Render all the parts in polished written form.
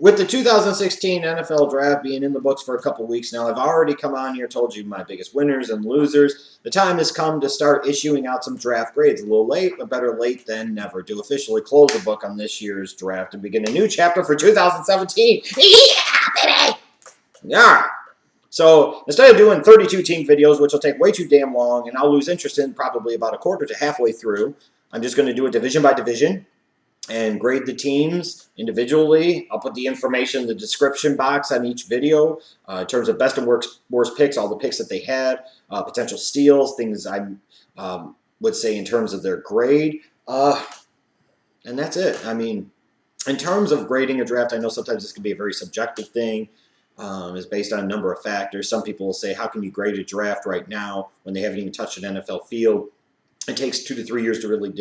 With the 2016 NFL Draft being in the books for a couple weeks now, I've already come on here, told you my biggest winners and losers. The time has come to start issuing out some draft grades. A little late, but better late than never. To officially close the book on this year's draft and begin a new chapter for 2017. Yeah, baby! Yeah. So instead of doing 32 team videos, which will take way too damn long, and I'll lose interest in probably about a quarter to halfway through, I'm just going to do it division by division and grade the teams individually. I'll put the information in the description box on each video in terms of best and worst picks, all the picks that they had, potential steals, things I would say in terms of their grade. And that's it. I mean, in terms of grading a draft, I know sometimes this can be a very subjective thing. It's based on a number of factors. Some people will say, how can you grade a draft right now when they haven't even touched an NFL field? It takes 2 to 3 years to really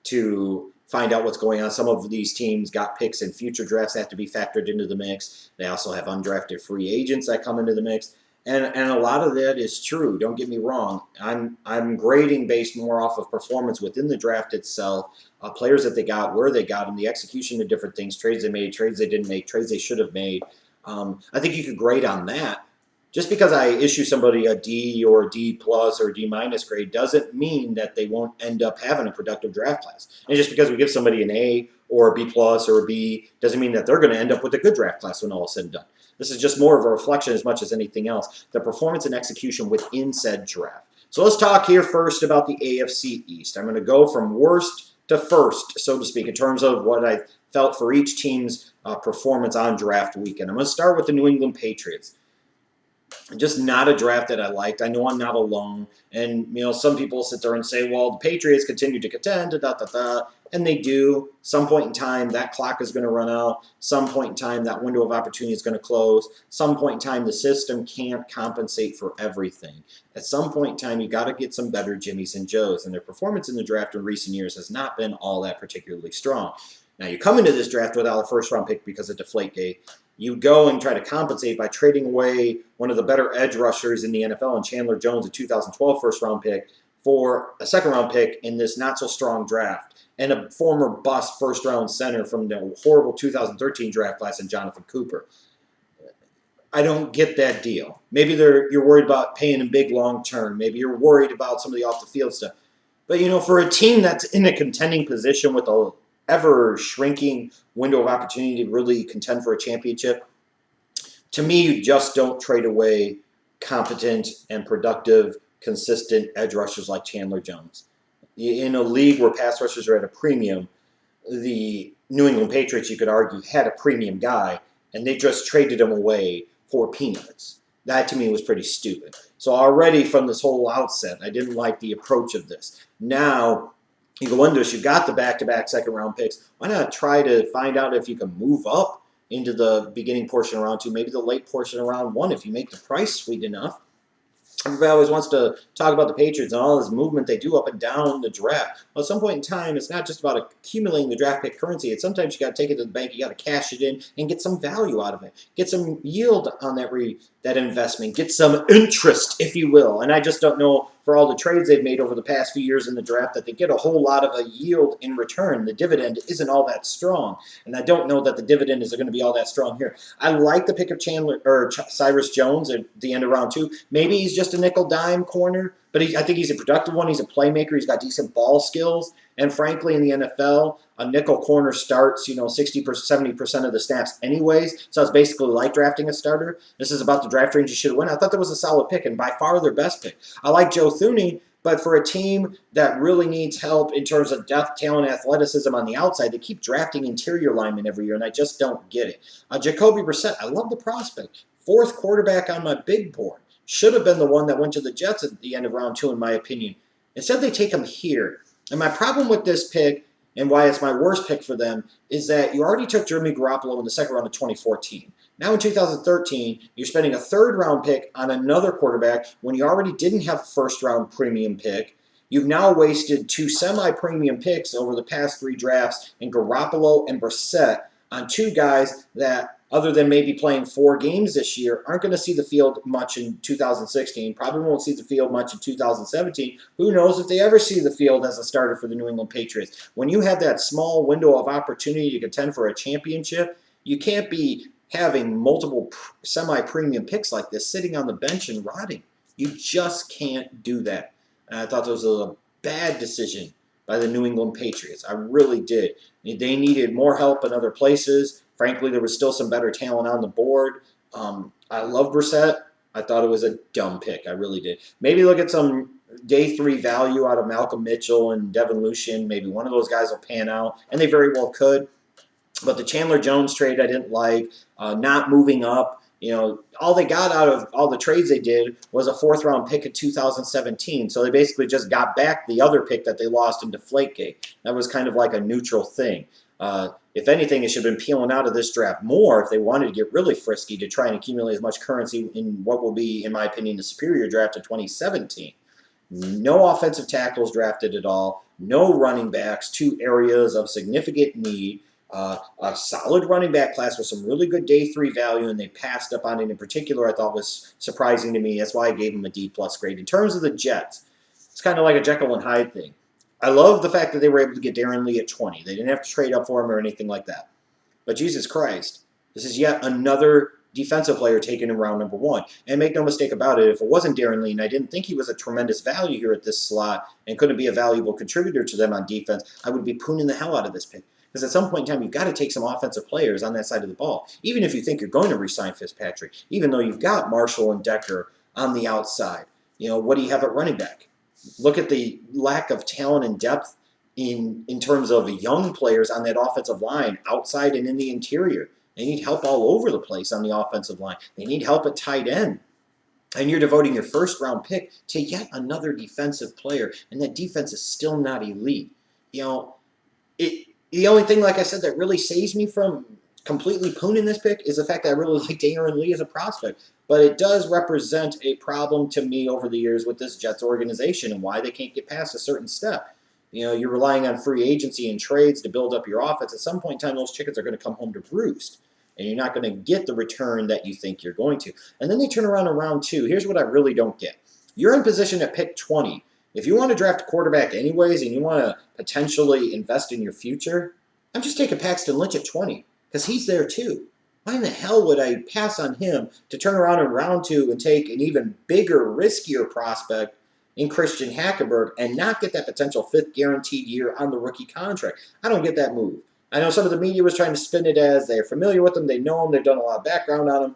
to find out what's going on. Some of these teams got picks in future drafts that have to be factored into the mix. They also have undrafted free agents that come into the mix. And a lot of that is true. Don't get me wrong. I'm grading based more off of performance within the draft itself, players that they got, where they got them, the execution of different things, trades they made, trades they didn't make, trades they should have made. I think you could grade on that. Just because I issue somebody a D or a D plus or a D minus grade doesn't mean that they won't end up having a productive draft class. And just because we give somebody an A or a B plus or a B doesn't mean that they're going to end up with a good draft class when all is said and done. This is just more of a reflection as much as anything else, the performance and execution within said draft. So let's talk here first about the AFC East. I'm going to go from worst to first, so to speak, in terms of what I felt for each team's performance on draft weekend. I'm going to start with the New England Patriots. Just not a draft that I liked. I know I'm not alone. And, some people sit there and say, well, the Patriots continue to contend, and they do. Some point in time, that clock is going to run out. Some point in time, that window of opportunity is going to close. Some point in time, the system can't compensate for everything. At some point in time, you got to get some better Jimmies and Joes, and their performance in the draft in recent years has not been all that particularly strong. Now, you come into this draft without a first-round pick because of Deflategate. You go and try to compensate by trading away one of the better edge rushers in the NFL, and Chandler Jones, a 2012 first-round pick, for a second-round pick in this not-so-strong draft, and a former bust first-round center from the horrible 2013 draft class in Jonathan Cooper. I don't get that deal. Maybe you're worried about paying him big long-term. Maybe you're worried about some of the off-the-field stuff. But, for a team that's in a contending position with a ever-shrinking window of opportunity to really contend for a championship, to me, you just don't trade away competent and productive, consistent edge rushers like Chandler Jones. In a league where pass rushers are at a premium, the New England Patriots, you could argue, had a premium guy, and they just traded him away for peanuts. That, to me, was pretty stupid. So already from this whole outset, I didn't like the approach of this. Now, you go into this, you've got the back-to-back second-round picks. Why not try to find out if you can move up into the beginning portion of round 2, maybe the late portion of round 1 if you make the price sweet enough. Everybody always wants to talk about the Patriots and all this movement they do up and down the draft. Well, at some point in time, it's not just about accumulating the draft pick currency. It's sometimes you got to take it to the bank, you got to cash it in, and get some value out of it. Get some yield on that investment. Get some interest, if you will. And I just don't know, for all the trades they've made over the past few years in the draft, that they get a whole lot of a yield in return. The dividend isn't all that strong. And I don't know that the dividend is going to be all that strong here. I like the pick of Cyrus Jones at the end of round 2. Maybe he's just a nickel dime corner, but I think he's a productive one. He's a playmaker. He's got decent ball skills. And frankly, in the NFL, a nickel corner starts, 60%, 70% of the snaps anyways. So it's basically like drafting a starter. This is about the draft range you should win. I thought that was a solid pick and by far their best pick. I like Joe Thuney, but for a team that really needs help in terms of depth, talent, athleticism on the outside, they keep drafting interior linemen every year, and I just don't get it. Jacoby Brissett, I love the prospect. 4th quarterback on my big board. Should have been the one that went to the Jets at the end of round 2, in my opinion. Instead, they take him here. And my problem with this pick, and why it's my worst pick for them, is that you already took Jimmy Garoppolo in the second round of 2014. Now in 2013, you're spending a 3rd round pick on another quarterback when you already didn't have a 1st round premium pick. You've now wasted 2 semi-premium picks over the past 3 drafts in Garoppolo and Brissett on 2 guys that, other than maybe playing 4 games this year, aren't going to see the field much in 2016, probably won't see the field much in 2017. Who knows if they ever see the field as a starter for the New England Patriots. When you have that small window of opportunity to contend for a championship, You can't be having multiple semi-premium picks like this sitting on the bench and rotting. You just can't do that. And I thought this was a bad decision by the New England Patriots. I really did. They needed more help in other places. Frankly, there was still some better talent on the board. I love Brissett. I thought it was a dumb pick. I really did. Maybe look at some day 3 value out of Malcolm Mitchell and Devin Lucien. Maybe one of those guys will pan out, and they very well could. But the Chandler Jones trade I didn't like. Not moving up. All they got out of all the trades they did was a 4th-round pick in 2017. So they basically just got back the other pick that they lost in Deflategate. That was kind of like a neutral thing. If anything, they should have been peeling out of this draft more if they wanted to get really frisky to try and accumulate as much currency in what will be, in my opinion, the superior draft of 2017. No offensive tackles drafted at all. No running backs, 2 areas of significant need. A solid running back class with some really good day 3 value, and they passed up on it in particular. I thought was surprising to me. That's why I gave them a D+ grade. In terms of the Jets, it's kind of like a Jekyll and Hyde thing. I love the fact that they were able to get Darron Lee at 20. They didn't have to trade up for him or anything like that. But Jesus Christ, this is yet another defensive player taken in round number 1. And make no mistake about it, if it wasn't Darron Lee, and I didn't think he was a tremendous value here at this slot and couldn't be a valuable contributor to them on defense, I would be pooning the hell out of this pick. Because at some point in time, you've got to take some offensive players on that side of the ball. Even if you think you're going to re-sign Fitzpatrick, even though you've got Marshall and Decker on the outside. What do you have at running back? Look at the lack of talent and depth in terms of young players on that offensive line, outside and in the interior. They need help all over the place on the offensive line. They need help at tight end. And you're devoting your 1st-round pick to yet another defensive player, and that defense is still not elite. The only thing, like I said, that really saves me from completely pooning this pick is the fact that I really like Darron Lee as a prospect. But it does represent a problem to me over the years with this Jets organization and why they can't get past a certain step. You're relying on free agency and trades to build up your offense. At some point in time, those chickens are going to come home to roost. And you're not going to get the return that you think you're going to. And then they turn around in round 2. Here's what I really don't get. You're in position at pick 20. If you want to draft a quarterback anyways and you want to potentially invest in your future, I'm just taking Paxton Lynch at 20 because he's there too. Why in the hell would I pass on him to turn around in round 2 and take an even bigger, riskier prospect in Christian Hackenberg and not get that potential 5th guaranteed year on the rookie contract? I don't get that move. I know some of the media was trying to spin it as they're familiar with him, they know him, they've done a lot of background on him.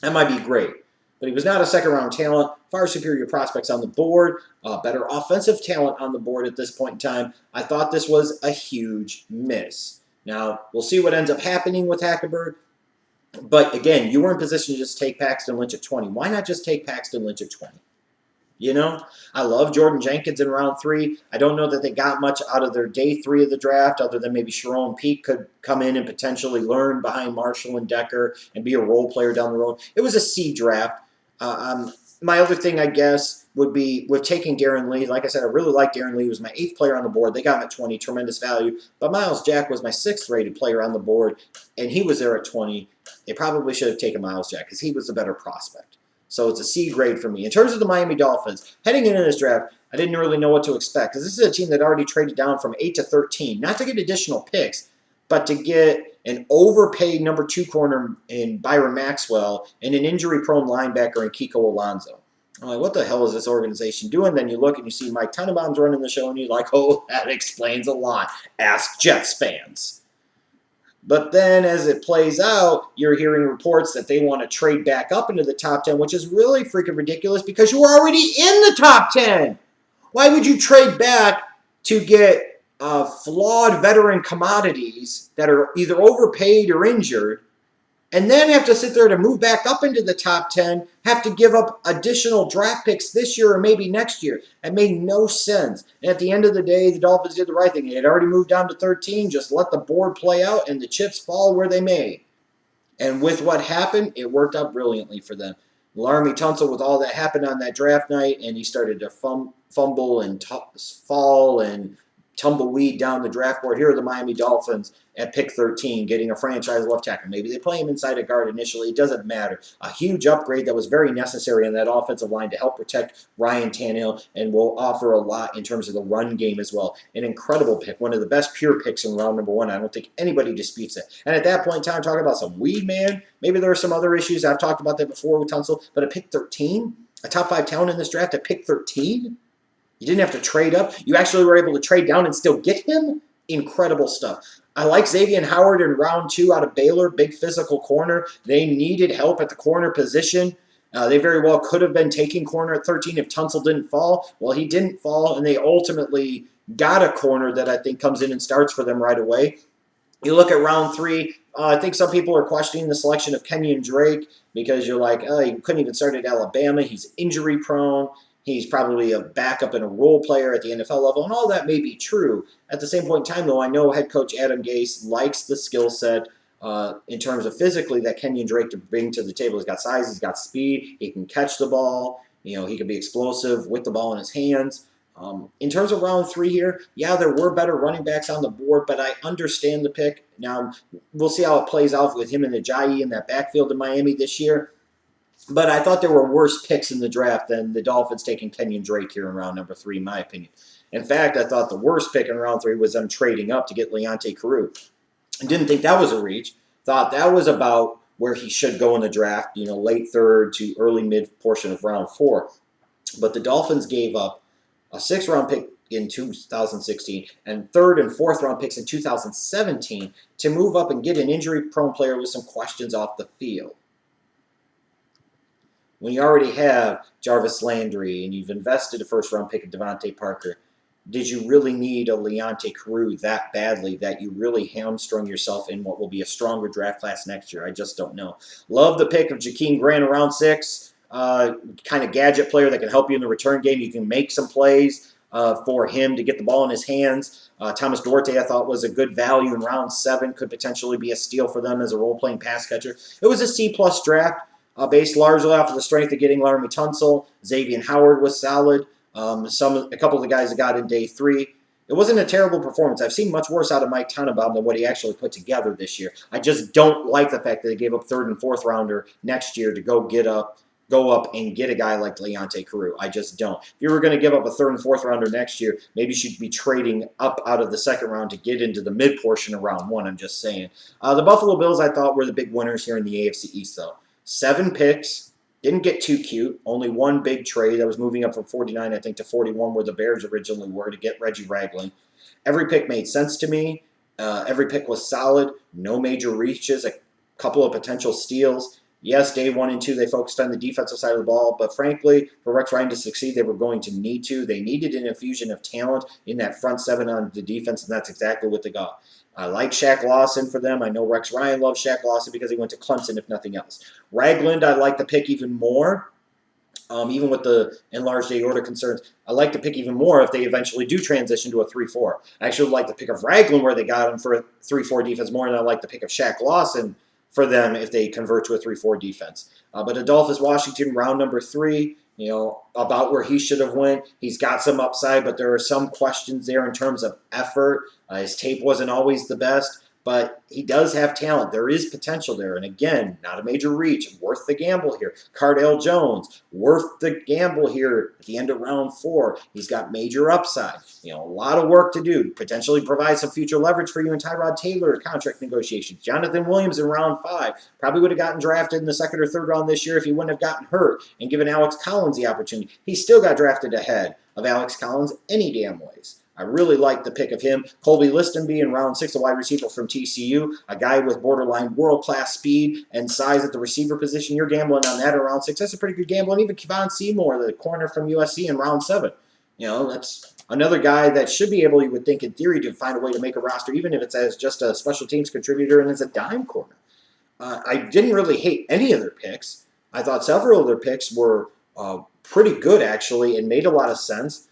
That might be great. But he was not a 2nd-round talent. Far superior prospects on the board. Better offensive talent on the board at this point in time. I thought this was a huge miss. Now, we'll see what ends up happening with Hackenberg. But, again, you were in position to just take Paxton Lynch at 20. Why not just take Paxton Lynch at 20? I love Jordan Jenkins in round 3. I don't know that they got much out of their day 3 of the draft other than maybe Sharon Peake could come in and potentially learn behind Marshall and Decker and be a role player down the road. It was a C draft. My other thing, I guess, would be with taking Darron Lee. Like I said, I really like Darron Lee. He was my 8th player on the board. They got him at 20, tremendous value. But Miles Jack was my 6th rated player on the board, and he was there at 20. They probably should have taken Miles Jack because he was the better prospect. So it's a C grade for me. In terms of the Miami Dolphins, heading into this draft, I didn't really know what to expect because this is a team that already traded down from 8 to 13, not to get additional picks, but to get an overpaid number 2 corner in Byron Maxwell and an injury-prone linebacker in Kiko Alonso. I'm like, what the hell is this organization doing? Then you look and you see Mike Tannenbaum's running the show, and you're like, oh, that explains a lot. Ask Jets fans. But then as it plays out, you're hearing reports that they want to trade back up into the top 10, which is really freaking ridiculous because you were already in the top 10. Why would you trade back to get flawed veteran commodities that are either overpaid or injured, and then have to sit there to move back up into the top 10, have to give up additional draft picks this year or maybe next year? It made no sense. And at the end of the day, the Dolphins did the right thing. They had already moved down to 13. Just let the board play out and the chips fall where they may. And with what happened, it worked out brilliantly for them. Laremy Tunsil, with all that happened on that draft night, and he started to fumble and fall and tumbleweed down the draft board. Here are the Miami Dolphins at pick 13, getting a franchise left tackle. Maybe they play him inside a guard initially. It doesn't matter. A huge upgrade that was very necessary in that offensive line to help protect Ryan Tannehill and will offer a lot in terms of the run game as well. An incredible pick, one of the best pure picks in round number 1. I don't think anybody disputes it. And at that point in time, talking about some weed man, maybe there are some other issues. I've talked about that before with Tunsil, but at pick 13, a top 5 talent in this draft at pick 13, you didn't have to trade up. You actually were able to trade down and still get him. Incredible stuff. I like Xavien Howard in round 2 out of Baylor, big physical corner. They needed help at the corner position. They very well could have been taking corner at 13 if Tunsil didn't fall. Well, he didn't fall, and they ultimately got a corner that I think comes in and starts for them right away. You look at round 3, I think some people are questioning the selection of Kenyan Drake because you're like, oh, he couldn't even start at Alabama. He's injury prone. He's probably a backup and a role player at the NFL level, and all that may be true. At the same point in time, though, I know head coach Adam Gase likes the skill set in terms of physically that Kenyan Drake to bring to the table. He's got size, he's got speed, he can catch the ball, he can be explosive with the ball in his hands. In terms of round 3 here, yeah, there were better running backs on the board, but I understand the pick. Now, we'll see how it plays out with him and Ajayi in that backfield in Miami this year. But I thought there were worse picks in the draft than the Dolphins taking Kenyan Drake here in round number 3, in my opinion. In fact, I thought the worst pick in round 3 was them trading up to get Leonte Carroo. I didn't think that was a reach. Thought that was about where he should go in the draft, late 3rd to early mid portion of round 4. But the Dolphins gave up a 6th-round pick in 2016 and 3rd and 4th-round picks in 2017 to move up and get an injury-prone player with some questions off the field. When you already have Jarvis Landry and you've invested a 1st-round pick in Devontae Parker, did you really need a Leonte Carroo that badly that you really hamstrung yourself in what will be a stronger draft class next year? I just don't know. Love the pick of Jakeem Grant around 6. Kind of gadget player that can help you in the return game. You can make some plays for him to get the ball in his hands. Thomas Duarte, I thought, was a good value in round 7. Could potentially be a steal for them as a role-playing pass catcher. It was a C-plus draft. Based largely off of the strength of getting Laremy Tunsil. Xavien Howard was solid. A couple of the guys that got in day 3. It wasn't a terrible performance. I've seen much worse out of Mike Tannenbaum than what he actually put together this year. I just don't like the fact that they gave up 3rd and 4th rounder next year to go up and get a guy like Leonte Carroo. I just don't. If you were going to give up a 3rd and 4th rounder next year, maybe you should be trading up out of the 2nd round to get into the mid portion of round 1. I'm just saying. The Buffalo Bills, I thought, were the big winners here in the AFC East, though. 7 picks, didn't get too cute. Only one big trade that was moving up from 49, I think, to 41, where the Bears originally were to get Reggie Ragland. Every pick made sense to me. Every pick was solid. No major reaches. A couple of potential steals. Yes, day 1 and 2, they focused on the defensive side of the ball, but frankly, for Rex Ryan to succeed, they were going to need to. They needed an infusion of talent in that front 7 on the defense, and that's exactly what they got. I like Shaq Lawson for them. I know Rex Ryan loves Shaq Lawson because he went to Clemson, if nothing else. Ragland, I like the pick even more, even with the enlarged aorta concerns. I like the pick even more if they eventually do transition to a 3-4. I actually like the pick of Ragland where they got him for a 3-4 defense more than I like the pick of Shaq Lawson for them if they convert to a 3-4 defense. But Adolphus Washington, round number 3, about where he should have went. He's got some upside, but there are some questions there in terms of effort. His tape wasn't always the best, but he does have talent. There is potential there. And again, not a major reach. Worth the gamble here. Cardale Jones, worth the gamble here at the end of round 4. He's got major upside. A lot of work to do. Potentially provide some future leverage for you in Tyrod Taylor contract negotiations. Jonathan Williams in round 5 probably would have gotten drafted in the 2nd or 3rd round this year if he wouldn't have gotten hurt and given Alex Collins the opportunity. He still got drafted ahead of Alex Collins any damn ways. I really like the pick of him. Kolby Listenbee in round 6, a wide receiver from TCU, a guy with borderline world-class speed and size at the receiver position. You're gambling on that in round 6. That's a pretty good gamble. And even Kevon Seymour, the corner from USC in round 7. That's another guy that should be able, you would think in theory, to find a way to make a roster, even if it's as just a special teams contributor and as a dime corner. I didn't really hate any of their picks. I thought several of their picks were pretty good, actually, and made a lot of sense.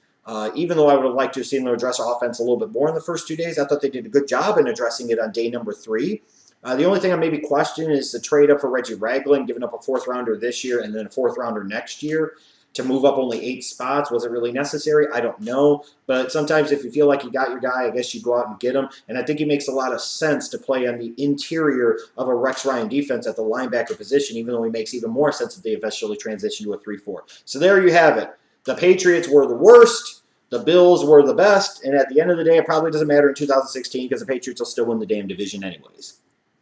Even though I would have liked to have seen them address offense a little bit more in the first 2 days, I thought they did a good job in addressing it on day number 3. The only thing I maybe question is the trade up for Reggie Ragland, giving up a 4th rounder this year and then a 4th rounder next year to move up only 8 spots. Was it really necessary? I don't know. But sometimes if you feel like you got your guy, I guess you go out and get him. And I think it makes a lot of sense to play on the interior of a Rex Ryan defense at the linebacker position, even though it makes even more sense if they eventually transition to a 3-4. So there you have it. The Patriots were the worst. The Bills were the best. And at the end of the day, it probably doesn't matter in 2016 because the Patriots will still win the damn division anyways.